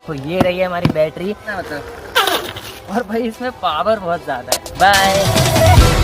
तो ये रही है हमारी बैटरी मतलब, और भाई इसमें पावर बहुत ज़्यादा है। बाय।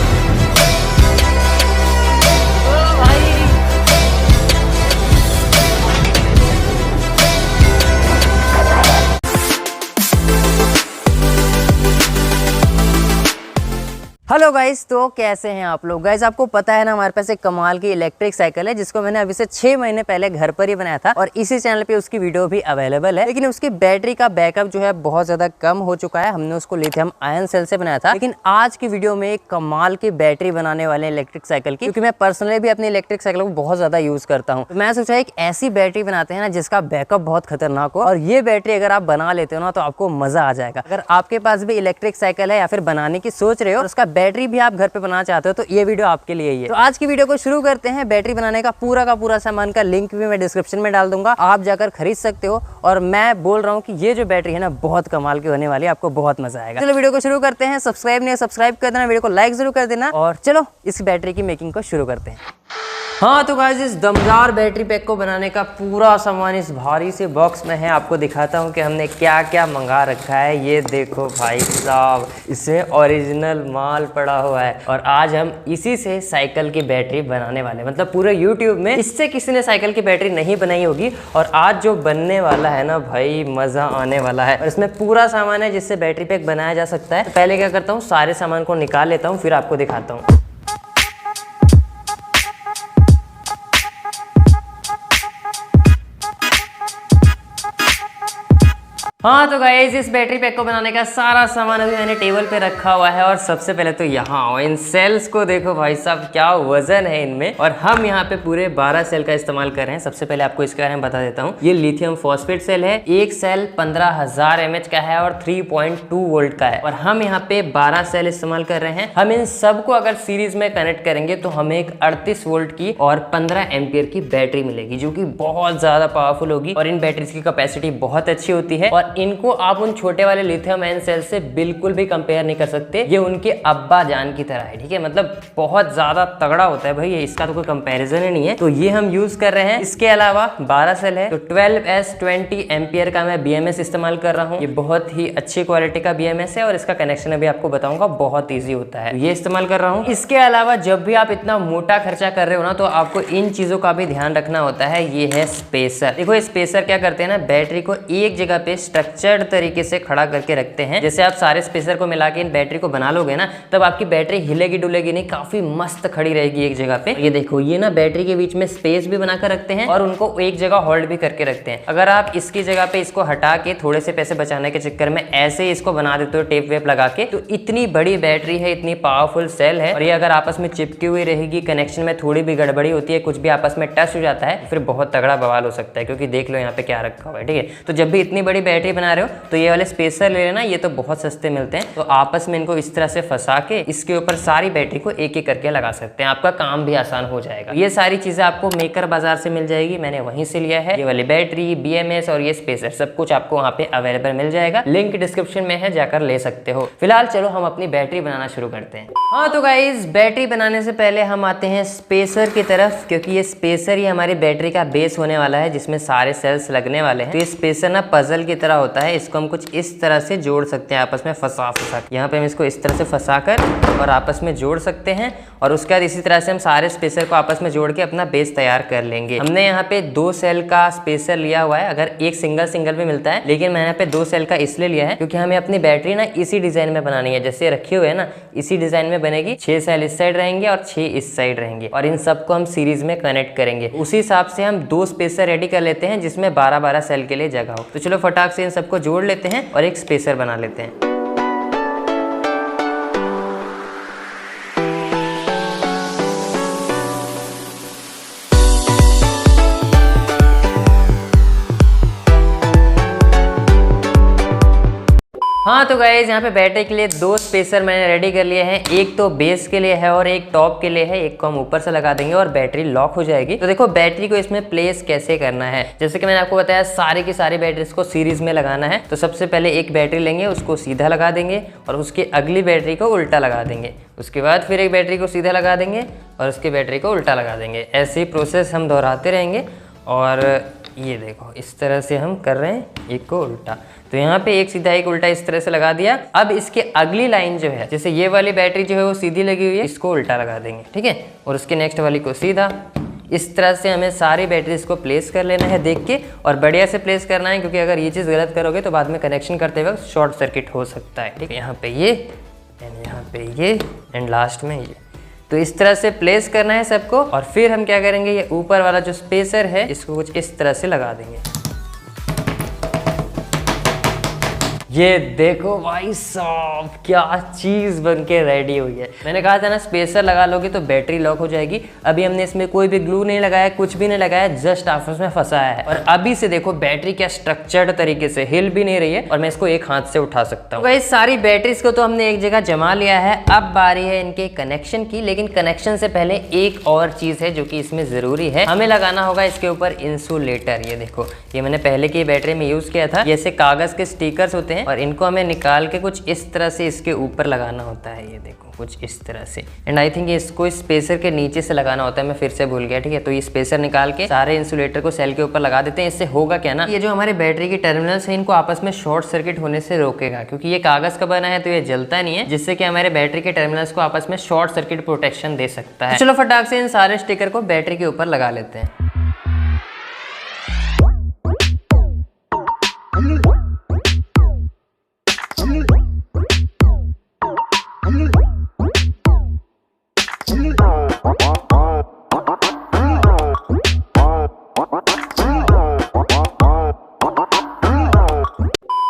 हेलो गाइस, तो कैसे हैं आप लोग। गाइस आपको पता है ना, हमारे पास एक कमाल की इलेक्ट्रिक साइकिल है जिसको मैंने अभी से 6 महीने पहले घर पर ही बनाया था और इसी चैनल पे उसकी वीडियो भी अवेलेबल है। लेकिन उसकी बैटरी का बैकअप जो है बहुत ज्यादा कम हो चुका है। हमने उसको लिथियम आयन सेल से बनाया था। लेकिन आज की वीडियो में एक कमाल की बैटरी बनाने वाले इलेक्ट्रिक साइकिल की, क्योंकि मैं पर्सनली भी अपनी इलेक्ट्रिक साइकिल को बहुत ज्यादा यूज करता हूँ। तो मैं सोचा एक ऐसी बैटरी बनाते हैं ना जिसका बैकअप बहुत खतरनाक हो, और ये बैटरी अगर आप बना लेते हो ना तो आपको मजा आ जाएगा। अगर आपके पास भी इलेक्ट्रिक साइकिल है या फिर बनाने की सोच रहे हो और उसका बैटरी भी आप घर पे बनाना चाहते हो तो ये वीडियो आपके लिए ही है। तो आज की वीडियो को शुरू करते हैं। बैटरी बनाने का पूरा सामान का लिंक भी मैं डिस्क्रिप्शन में डाल दूंगा, आप जाकर खरीद सकते हो। और मैं बोल रहा हूँ कि ये जो बैटरी है ना बहुत कमाल की होने वाली है, आपको बहुत मजा आएगा। चलो वीडियो को शुरू करते हैं। सब्सक्राइब नहीं सब्सक्राइब कर देना, वीडियो को लाइक जरूर कर देना, और चलो इस बैटरी की मेकिंग को शुरू करते हैं। हाँ तो गाइस, इस दमदार बैटरी पैक को बनाने का पूरा सामान इस भारी से बॉक्स में है। आपको दिखाता हूँ कि हमने क्या क्या मंगा रखा है। ये देखो भाई साहब, इसमें ओरिजिनल माल पड़ा हुआ है और आज हम इसी से साइकिल की बैटरी बनाने वाले हैं। मतलब पूरे यूट्यूब में इससे किसी ने साइकिल की बैटरी नहीं बनाई होगी, और आज जो बनने वाला है ना भाई, मजा आने वाला है। और इसमें पूरा सामान है जिससे बैटरी पैक बनाया जा सकता है। तो पहले क्या करता हूँ, सारे सामान को निकाल लेता हूँ, फिर आपको दिखाता हूँ। हाँ तो गाइस, इस बैटरी पैक को बनाने का सारा सामान अभी मैंने टेबल पे रखा हुआ है। और सबसे पहले तो यहाँ इन सेल्स को देखो भाई साहब, क्या वजन है इनमें। और हम यहाँ पे पूरे 12 सेल का इस्तेमाल कर रहे हैं। सबसे पहले आपको इसके बारे में बता देता हूँ। ये लिथियम फॉस्फेट सेल है। एक सेल 15,000 mAh का है और 3.2 वोल्ट का है। और हम यहाँ पे 12 सेल इस्तेमाल कर रहे हैं। हम इन सबको अगर सीरीज में कनेक्ट करेंगे तो हमें एक 38 वोल्ट की और 15 एम्पियर की बैटरी मिलेगी, जो कि बहुत ज्यादा पावरफुल होगी। और इन बैटरीज की कैपेसिटी बहुत अच्छी होती है और इनको आप उन छोटे वाले लिथियम आयन सेल से बिल्कुल भी कंपेयर नहीं कर सकते। ये उनके अब्बा जान की तरह है, ठीक है। मतलब बहुत ज्यादा तगड़ा होता है भाई ये, इसका तो कोई कंपैरिजन ही नहीं है। तो ये हम यूज कर रहे हैं। इसके अलावा 12 सेल है, तो 12S20 एम्पियर का मैं BMS इस्तेमाल कर रहा हूँ। ये बहुत ही अच्छी क्वालिटी का BMS है और इसका कनेक्शन अभी आपको बताऊंगा, बहुत ईजी होता है। ये इस्तेमाल कर रहा हूँ। इसके अलावा जब भी आप इतना मोटा खर्चा कर रहे हो ना, तो आपको इन चीजों का भी ध्यान रखना होता है। ये है स्पेसर। देखो स्पेसर क्या करते हैं ना, बैटरी को एक जगह पे स्ट्रक्चर्ड तरीके से खड़ा करके रखते हैं। जैसे आप सारे स्पेसर को मिला के इन बैटरी को बना लोगे ना, तब आपकी बैटरी हिलेगी डुलेगी नहीं, काफी मस्त खड़ी रहेगी एक जगह पे। ये देखो, ये ना बैटरी के बीच में स्पेस भी बनाकर रखते हैं और उनको एक जगह होल्ड भी करके रखते हैं। अगर आप इसकी जगह पे इसको हटा के थोड़े से पैसे बचाने के चक्कर में ऐसे ही इसको बना देते हो टेप वेप लगा के, तो इतनी बड़ी बैटरी है, इतनी पावरफुल सेल है। और ये अगर आपस में चिपकी हुई रहेगी, कनेक्शन में थोड़ी भी गड़बड़ी होती है, कुछ भी आपस में टच हो जाता है, फिर बहुत तगड़ा बवाल हो सकता है। क्योंकि देख लो यहाँ पे क्या रखा हुआ है, ठीक है। तो जब भी इतनी बड़ी बैटरी बना रहे हो तो ये वाले स्पेसर ले लेना, ये तो बहुत सस्ते मिलते हैं। तो आपस में इनको इस तरह से फंसा के इसके ऊपर सारी बैटरी को एक एक करके लगा सकते हैं। आपका काम भी आसान हो जाएगा। ये सारी चीजें आपको मेकर बाजार से मिल जाएगी, मैंने वहीं से लिया है। ये वाली बैटरी, BMS और ये स्पेसर, सब कुछ आपको वहाँ पे अवेलेबल मिल जाएगा। लिंक डिस्क्रिप्शन में है, जाकर ले सकते हो। फिलहाल चलो हम अपनी बैटरी बनाना शुरू करते हैं। हाँ तो गाइस, बैटरी बनाने से पहले हम आते हैं स्पेसर की तरफ, क्योंकि ये स्पेसर ही हमारी बैटरी का बेस होने वाला है, जिसमें सारे सेल्स लगने वाले हैं। तो ये स्पेसर ना पजल की तरह होता है। इसको हम कुछ इस तरह से जोड़ सकते हैं आपस में फंसा के। यहाँ पे हम इसको इस तरह से फंसा कर और आपस में जोड़ सकते हैं। और उसके बाद इसी तरह से हम सारे स्पेसर को आपस में जोड़ के अपना बेस तैयार कर लेंगे। हमने यहाँ पे 2 सेल का स्पेसर लिया हुआ है। अगर एक सिंगल भी मिलता है, लेकिन मैंने यहाँ पे 2 सेल का इसलिए लिया है क्योंकि हमें अपनी बैटरी ना इसी डिजाइन में बनानी है। जैसे रखे हुए है ना, इसी डिजाइन में बनेगी। 6 सेल इस साइड रहेंगे और 6 इस साइड रहेंगे, और इन सबको हम सीरीज में कनेक्ट करेंगे। उसी हिसाब से हम 2 स्पेसर रेडी कर लेते हैं जिसमें 12-12 सेल के लिए जगह हो। तो चलो फटाक से इन सबको जोड़ लेते हैं और एक स्पेसर बना लेते हैं। हाँ तो गाइस, यहाँ पे बैटरी के लिए 2 स्पेसर मैंने रेडी कर लिए हैं। एक तो बेस के लिए है और एक टॉप के लिए है। एक को हम ऊपर से लगा देंगे और बैटरी लॉक हो जाएगी। तो देखो बैटरी को इसमें प्लेस कैसे करना है। जैसे कि मैंने आपको बताया, सारी की सारी बैटरीज को सीरीज में लगाना है। तो सबसे पहले एक बैटरी लेंगे, उसको सीधा लगा देंगे और उसकी अगली बैटरी को उल्टा लगा देंगे। उसके बाद फिर एक बैटरी को सीधा लगा देंगे और उसकी बैटरी को उल्टा लगा देंगे। ऐसे ही प्रोसेस हम दोहराते रहेंगे और ये देखो इस तरह से हम कर रहे हैं एक को उल्टा। तो यहाँ पे एक सीधा एक उल्टा इस तरह से लगा दिया। अब इसके अगली लाइन जो है, जैसे ये वाली बैटरी जो है वो सीधी लगी हुई है, इसको उल्टा लगा देंगे, ठीक है, और उसके नेक्स्ट वाली को सीधा। इस तरह से हमें सारी बैटरीज को प्लेस कर लेना है देख के, और बढ़िया से प्लेस करना है, क्योंकि अगर ये चीज़ गलत करोगे तो बाद में कनेक्शन करते वक्त शॉर्ट सर्किट हो सकता है, ठीक है। यहाँ पे ये एंड यहाँ पे ये एंड लास्ट में ये। तो इस तरह से प्लेस करना है सबको, और फिर हम क्या करेंगे, ये ऊपर वाला जो स्पेसर है इसको कुछ इस तरह से लगा देंगे। ये देखो भाई साहब क्या चीज बनके रेडी हुई है। मैंने कहा था ना स्पेसर लगा लोगे तो बैटरी लॉक हो जाएगी। अभी हमने इसमें कोई भी ग्लू नहीं लगाया, कुछ भी नहीं लगाया, जस्ट आपस में फंसाया है। और अभी से देखो बैटरी क्या स्ट्रक्चर्ड तरीके से हिल भी नहीं रही है, और मैं इसको एक हाथ से उठा सकता हूँ। इस सारी बैटरीज को तो हमने एक जगह जमा लिया है। अब बारी है इनके कनेक्शन की, लेकिन कनेक्शन से पहले एक और चीज है जो कि इसमें जरूरी है, हमें लगाना होगा इसके ऊपर इंसुलेटर। ये देखो, ये मैंने पहले की बैटरी में यूज किया था। जैसे कागज के स्टिकर्स होते हैं, और इनको हमें निकाल के कुछ इस तरह से इसके ऊपर लगाना होता है। ये देखो कुछ इस तरह से, एंड आई थिंक इसको स्पेसर के नीचे से लगाना होता है, मैं फिर से भूल गया, ठीक है। तो ये स्पेसर निकाल के सारे इंसुलेटर को सेल के ऊपर लगा देते हैं। इससे होगा क्या ना, ये जो हमारे बैटरी की टर्मिनल्स है इनको आपस में शॉर्ट सर्किट होने से रोकेगा, क्योंकि ये कागज का बना है तो ये जलता नहीं है, जिससे कि हमारे बैटरी के टर्मिनल्स को आपस में शॉर्ट सर्किट प्रोटेक्शन दे सकता है। चलो फटाक से इन सारे स्टिकर को बैटरी के ऊपर लगा लेते हैं।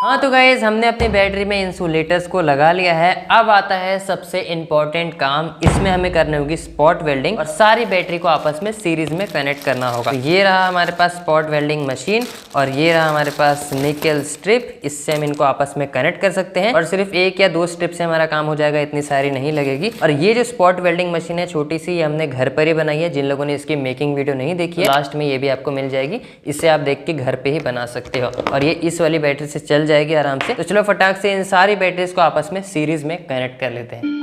हाँ तो गाइज हमने अपनी बैटरी में इंसुलेटर्स को लगा लिया है। अब आता है सबसे इम्पोर्टेंट काम, इसमें हमें करनी होगी स्पॉट वेल्डिंग, और सारी बैटरी को आपस में सीरीज में कनेक्ट करना होगा। तो ये रहा हमारे पास स्पॉट वेल्डिंग मशीन, और ये रहा हमारे पास निकल स्ट्रिप। इससे हम इनको आपस में कनेक्ट कर सकते हैं, और सिर्फ एक या दो स्ट्रिप से हमारा काम हो जाएगा, इतनी सारी नहीं लगेगी। और ये जो स्पॉट वेल्डिंग मशीन है छोटी सी, ये हमने घर पर ही बनाई है। जिन लोगों ने इसकी मेकिंग वीडियो नहीं देखी है, लास्ट में ये भी आपको मिल जाएगी, इससे आप देख के घर पे ही बना सकते हो। और ये इस वाली बैटरी से चल जाएगी आराम से। तो चलो फटाक से इन सारी बैटरीज को आपस में सीरीज में कनेक्ट कर लेते हैं।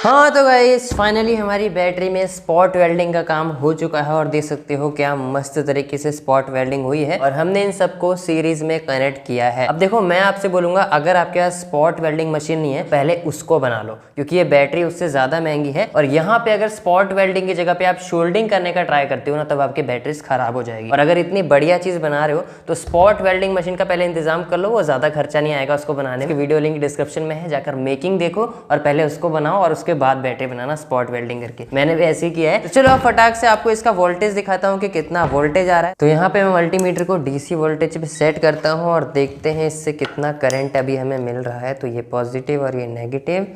हाँ तो गाइस फाइनली हमारी बैटरी में स्पॉट वेल्डिंग का काम हो चुका है, और देख सकते हो क्या मस्त तरीके से स्पॉट वेल्डिंग हुई है, और हमने इन सबको सीरीज में कनेक्ट किया है। अब देखो मैं आपसे बोलूंगा, अगर आपके पास स्पॉट वेल्डिंग मशीन नहीं है, पहले उसको बना लो, क्योंकि ये बैटरी उससे ज्यादा महंगी है। और यहाँ पे अगर स्पॉट वेल्डिंग की जगह पे आप शोल्डिंग करने का ट्राई करते हो ना, तब आपकी बैटरीज खराब हो जाएगी। और अगर इतनी बढ़िया चीज बना रहे हो तो स्पॉट वेल्डिंग मशीन का पहले इंतजाम कर लो, वो ज्यादा खर्चा नहीं आएगा उसको बनाने में। वीडियो लिंक डिस्क्रिप्शन में है, जाकर मेकिंग देखो और पहले उसको बनाओ, और उसके बाद बैटरी बनाना स्पॉट वेल्डिंग करके। मैंने भी ऐसे ही किया है। तो चलो अब फटाक से आपको इसका वोल्टेज दिखाता हूँ कि कितना वोल्टेज आ रहा है। तो यहाँ पे मैं मल्टीमीटर को डीसी वोल्टेज पे सेट करता हूँ, और देखते हैं इससे कितना करंट अभी हमें मिल रहा है। तो ये पॉजिटिव और ये नेगेटिव,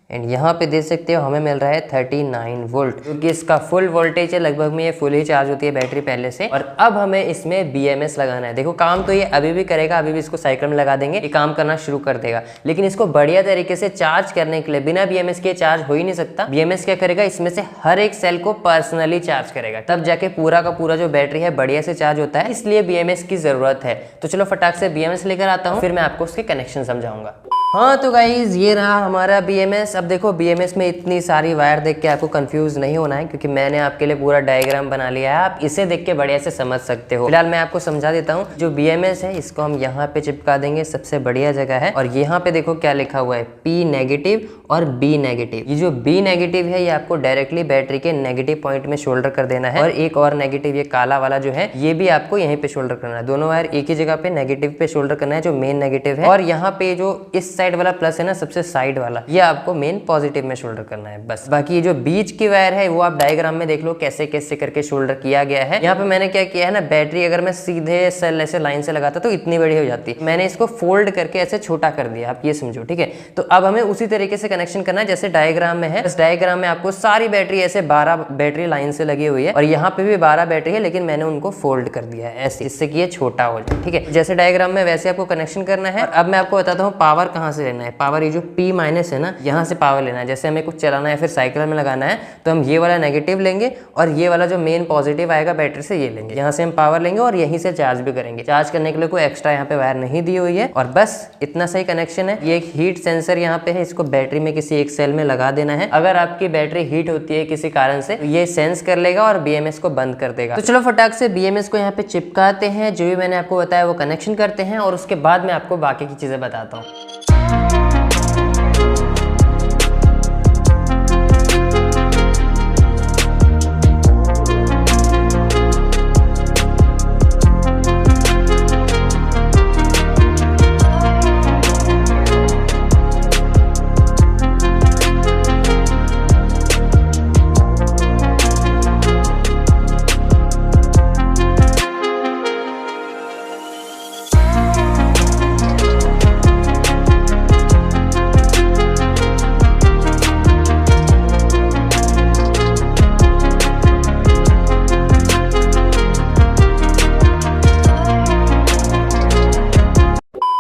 एंड यहाँ पे देख सकते हो हमें मिल रहा है 39 वोल्ट, क्योंकि इसका फुल वोल्टेज है। लगभग में ये फुल ही चार्ज होती है बैटरी पहले से। और अब हमें इसमें BMS लगाना है। देखो काम तो ये अभी भी करेगा, अभी भी इसको साइकिल में लगा देंगे, ये काम करना शुरू कर देगा। लेकिन इसको बढ़िया तरीके से चार्ज करने के लिए बिना BMS के चार्ज हो ही नहीं सकता। BMS क्या करेगा, इसमें से हर एक सेल को पर्सनली चार्ज करेगा, तब जाके पूरा का पूरा जो बैटरी है बढ़िया से चार्ज होता है। इसलिए BMS की जरूरत है। तो चलो फटाक से BMS लेकर आता हूँ, फिर मैं आपको उसके कनेक्शन समझाऊंगा। हाँ तो गाइज ये रहा हमारा BMS। अब देखो BMS में इतनी सारी वायर देख के आपको कंफ्यूज नहीं होना है, क्योंकि मैंने आपके लिए पूरा डायग्राम बना लिया है। आप इसे देख के बढ़िया से समझ सकते हो। फिलहाल मैं आपको समझा देता हूँ। जो BMS है इसको हम यहाँ पे चिपका देंगे, सबसे बढ़िया जगह है। और यहाँ पे देखो क्या लिखा हुआ है, P नेगेटिव और B नेगेटिव। ये जो B नेगेटिव है ये आपको डायरेक्टली बैटरी के नेगेटिव पॉइंट में शोल्डर कर देना है, और एक और नेगेटिव ये काला वाला जो है ये भी आपको यहीं पे शोल्डर करना है। दोनों वायर एक ही जगह पे नेगेटिव पे शोल्डर करना है, जो मेन नेगेटिव है। और यहाँ पे जो इस साइड वाला प्लस है ना, सबसे साइड वाला, ये आपको मेन पॉजिटिव में शोल्डर करना है बस। बाकी ये जो बीच की वायर है वो आप डायग्राम में देख लो कैसे कैसे करके शोल्डर किया गया है। यहाँ पे मैंने क्या किया है ना, बैटरी अगर मैं सीधे सेल ऐसे लाइन से लगाता तो इतनी बड़ी हो जाती, मैंने इसको फोल्ड करके ऐसे छोटा कर दिया, आप ये समझो, ठीक है। तो अब हमें उसी तरीके से कनेक्शन करना है जैसे डायग्राम में है। इस डायग्राम में आपको सारी बैटरी ऐसे 12 बैटरी लाइन से लगी हुई है और यहाँ पे भी 12 बैटरी है, लेकिन मैंने उनको फोल्ड कर दिया है ऐसे, इससे कि ये छोटा हो जाए, ठीक है। जैसे डायग्राम में वैसे आपको कनेक्शन करना है। और अब मैं आपको बताता हूँ पावर कहाँ से लेना है। पावर ये जो P माइनस है ना, यहाँ से पावर लेना है। जैसे हमें कुछ चलाना है फिर साइकिल में लगाना है तो हम ये वाला नेगेटिव लेंगे और ये वाला जो मेन पॉजिटिव आएगा बैटरी से ये लेंगे, यहाँ से हम पावर लेंगे और यहीं से चार्ज भी करेंगे। चार्ज करने के लिए कोई एक्स्ट्रा यहाँ पे वायर नहीं दी हुई है और बस इतना सही कनेक्शन है। ये एक हीट सेंसर यहाँ पे है, इसको बैटरी में किसी एक सेल में लगा देना है। अगर आपकी बैटरी हीट होती है किसी कारण से तो ये सेंस कर लेगा और BMS को बंद कर देगा। तो चलो फटाक से BMS को यहाँ पे चिपकाते हैं, जो भी मैंने आपको बताया वो कनेक्शन करते हैं और उसके बाद मैं आपको बाकी की चीजें बताता हूँ।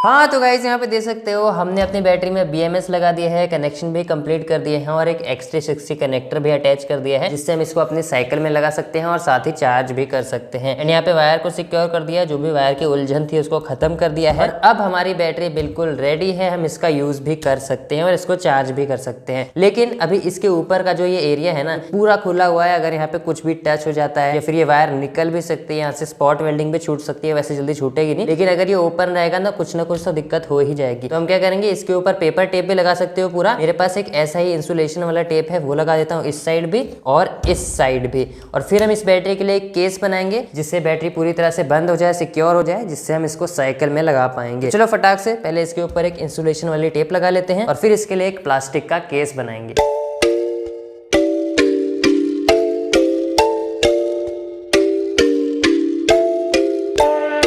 हाँ तो गाइस यहाँ पे देख सकते हो हमने अपनी बैटरी में BMS लगा दिया है, कनेक्शन भी कंप्लीट कर दिए हैं और एक X360 कनेक्टर भी अटैच कर दिया है जिससे हम इसको अपनी साइकिल में लगा सकते हैं और साथ ही चार्ज भी कर सकते हैं। एंड यहाँ पे वायर को सिक्योर कर दिया, जो भी वायर की उलझन थी उसको खत्म कर दिया है। और अब हमारी बैटरी बिल्कुल रेडी है, हम इसका यूज भी कर सकते हैं और इसको चार्ज भी कर सकते हैं। लेकिन अभी इसके ऊपर का जो ये एरिया है ना पूरा खुला हुआ है, अगर यहाँ पे कुछ भी टच हो जाता है या फिर ये वायर निकल भी सकती है, यहाँ से स्पॉट वेल्डिंग भी छूट सकती है, वैसे जल्दी छूटेगी नहीं, लेकिन अगर ये ओपन रहेगा ना कुछ तो दिक्कत हो ही जाएगी। तो हम क्या करेंगे, इसके ऊपर पेपर टेप भी लगा सकते हो पूरा। मेरे पास एक ऐसा ही इंसुलेशन वाला टेप है, वो लगा देता हूँ इस साइड भी और इस साइड भी। और फिर हम इस बैटरी के लिए एक केस बनाएंगे जिससे बैटरी पूरी तरह से बंद हो जाए, सिक्योर हो जाए, जिससे हम इसको साइकिल में लगा पाएंगे। चलो फटाक से पहले इसके ऊपर एक इंसुलेशन वाली टेप लगा लेते हैं और फिर इसके लिए एक प्लास्टिक का केस बनाएंगे।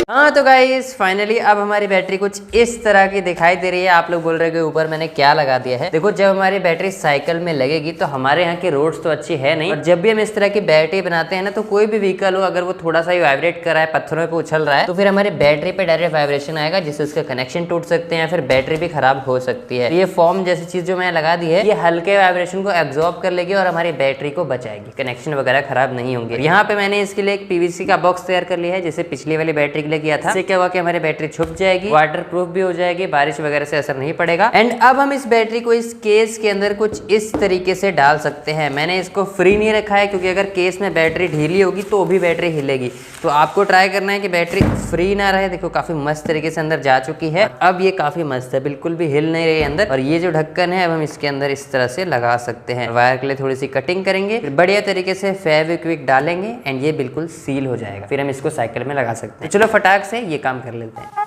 हाँ तो गाइस फाइनली अब हमारी बैटरी कुछ इस तरह की दिखाई दे रही है। आप लोग बोल रहे हो ऊपर मैंने क्या लगा दिया है। देखो जब हमारी बैटरी साइकिल में लगेगी तो हमारे यहाँ की रोड्स तो अच्छी है नहीं, और जब भी हम इस तरह की बैटरी बनाते हैं ना तो कोई भी व्हीकल हो अगर वो थोड़ा सा ही वाइब्रेट कर रहा है, पत्थरों पे उछल रहा है, तो फिर हमारी बैटरी पे डायरेक्ट वाइब्रेशन आएगा जिससे उसका कनेक्शन टूट सकते हैं, फिर बैटरी भी खराब हो सकती है। ये फॉर्म जैसी चीज जो मैंने लगा दी है ये हल्के वाइब्रेशन को एब्जॉर्ब कर लेगी और हमारी बैटरी को बचाएगी, कनेक्शन वगैरह खराब नहीं होंगे। यहाँ पे मैंने इसके लिए एक PVC का बॉक्स तैयार कर लिया है जैसे पिछली वाली बैटरी के लिए किया था। क्या हुआ कि हमारी बैटरी छुप जाएगी, वाटर प्रूफ भी हो जाएगी, बारिश वगैरह से असर नहीं पड़ेगा। एंड अब हम इस बैटरी को इस केस के अंदर कुछ इस तरीके से डाल सकते हैं। मैंने इसको फ्री नहीं रखा है क्योंकि अगर केस में बैटरी ढीली होगी तो भी बैटरी हिलेगी, तो आपको ट्राई करना है कि बैटरी फ्री ना रहे। देखो काफी मस्त तरीके से अंदर जा चुकी है, अब ये काफी मस्त है, बिल्कुल भी हिल नहीं रही अंदर। और ये जो ढक्कन है अब हम इसके अंदर इस तरह से लगा सकते हैं। वायर के लिए थोड़ी सी कटिंग करेंगे, फिर बढ़िया तरीके से फेविक्विक डालेंगे एंड ये बिल्कुल सील हो जाएगा, फिर हम इसको साइकिल में लगा सकते हैं। चलो फटाक से ये काम कर लेते हैं।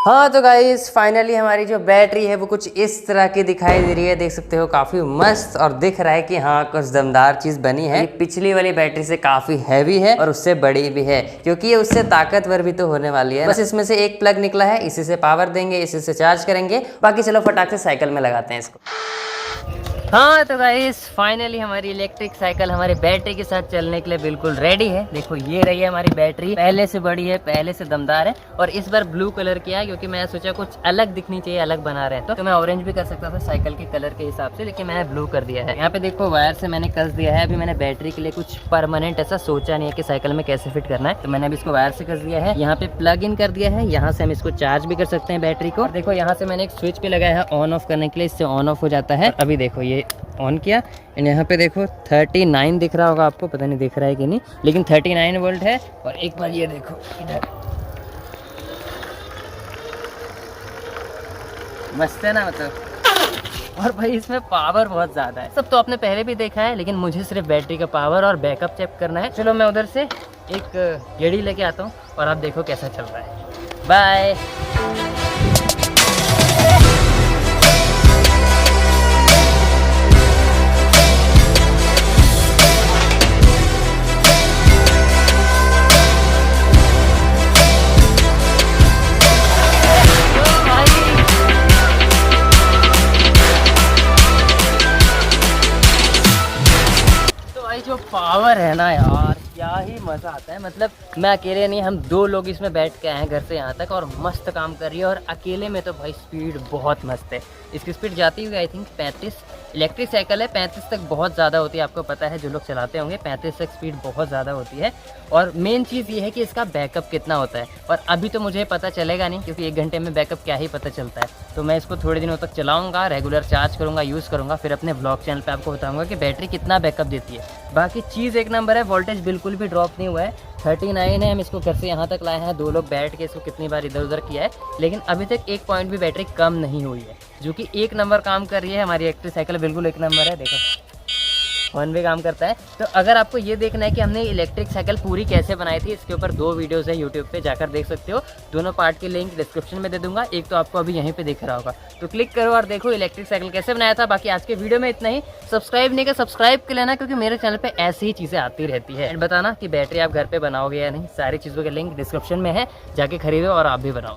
हाँ तो गाइस फाइनली हमारी जो बैटरी है वो कुछ इस तरह की दिखाई दे रही है, देख सकते हो काफी मस्त, और दिख रहा है कि हाँ कुछ दमदार चीज बनी है। ये पिछली वाली बैटरी से काफी हैवी है और उससे बड़ी भी है क्योंकि ये उससे ताकतवर भी तो होने वाली है। बस इसमें से एक प्लग निकला है, इसी से पावर देंगे, इसी से चार्ज करेंगे। बाकी चलो फटाक से साइकिल में लगाते हैं इसको। हाँ तो गाइस फाइनली हमारी इलेक्ट्रिक साइकिल हमारे बैटरी के साथ चलने के लिए बिल्कुल रेडी है। देखो ये रही है हमारी बैटरी, पहले से बड़ी है, पहले से दमदार है, और इस बार ब्लू कलर किया क्योंकि मैं सोचा कुछ अलग दिखनी चाहिए, अलग बना रहे हैं तो मैं ऑरेंज भी कर सकता था साइकिल के कलर के हिसाब से, लेकिन मैंने ब्लू कर दिया है। यहाँ पे देखो वायर से मैंने कस दिया है। अभी मैंने बैटरी के लिए कुछ परमानेंट ऐसा सोचा नहीं है कि साइकिल में कैसे फिट करना है, तो मैंने अभी इसको वायर से कस दिया है। यहाँ पे प्लग इन कर दिया है, यहाँ से हम इसको चार्ज भी कर सकते हैं बैटरी को। देखो यहाँ से मैंने एक स्विच पे लगाया है ऑन ऑफ करने के लिए, इससे ऑन ऑफ हो जाता है। अभी देखो ये ऑन किया एंड यहाँ पे देखो 39 दिख रहा होगा आपको, पता नहीं दिख रहा है कि नहीं, लेकिन 39 वोल्ट है। और एक बार ये देखो इधर, मस्त है ना, मतलब और भाई इसमें पावर बहुत ज़्यादा है। सब तो आपने पहले भी देखा है, लेकिन मुझे सिर्फ बैटरी का पावर और बैकअप चेक करना है। चलो मैं उधर से एक गेड़ी लेके आता हूँ और आप देखो कैसा चल रहा है। बाय। जो पावर है ना यार, क्या ही मज़ा आता है। मतलब मैं अकेले नहीं, हम 2 लोग इसमें बैठ के आए हैं घर से यहाँ तक, और मस्त काम कर रही है। और अकेले में तो भाई स्पीड बहुत मस्त है। इसकी स्पीड जाती हुई आई थिंक 35। इलेक्ट्रिक साइकिल है, 35 तक बहुत ज़्यादा होती है, आपको पता है जो लोग चलाते होंगे 35 तक स्पीड बहुत ज़्यादा होती है। और मेन चीज़ ये है कि इसका बैकअप कितना होता है, और अभी तो मुझे पता चलेगा नहीं, क्योंकि 1 घंटे में बैकअप क्या ही पता चलता है। तो मैं इसको थोड़े दिनों तक चलाऊँगा, रेगुलर चार्ज करूँगा, यूज़ करूँगा, फिर अपने ब्लॉग चैनल पर आपको बताऊँगा कि बैटरी कितना बैकअप देती है। बाकी चीज़ एक नंबर है, वोल्टेज बिल्कुल भी ड्रॉप नहीं हुआ है। 39 है, हम इसको घर से यहाँ तक लाए हैं, 2 लोग बैठ के इसको कितनी बार इधर उधर किया है, लेकिन अभी तक 1 पॉइंट भी बैटरी कम नहीं हुई है, जो कि 1 नंबर काम कर रही है। हमारी इलेक्ट्रिक साइकिल बिल्कुल 1 नंबर है, देखो 1 भी काम करता है। तो अगर आपको ये देखना है कि हमने इलेक्ट्रिक साइकिल पूरी कैसे बनाई थी, इसके ऊपर 2 वीडियोस है यूट्यूब पे, जाकर देख सकते हो। दोनों पार्ट की लिंक डिस्क्रिप्शन में दे दूंगा, एक तो आपको अभी यहीं पे दिख रहा होगा, तो क्लिक करो और देखो इलेक्ट्रिक साइकिल कैसे बनाया था। बाकी आज के वीडियो में इतना ही। सब्सक्राइब नहीं कर, सब्सक्राइब कर लेना, क्योंकि मेरे चैनल पर ऐसी ही चीज़ें आती रहती है। एंड बताना कि बैटरी आप घर पर बनाओगे या नहीं, सारी चीज़ों के लिंक डिस्क्रिप्शन में है, जाके खरीदो और आप भी बनाओ।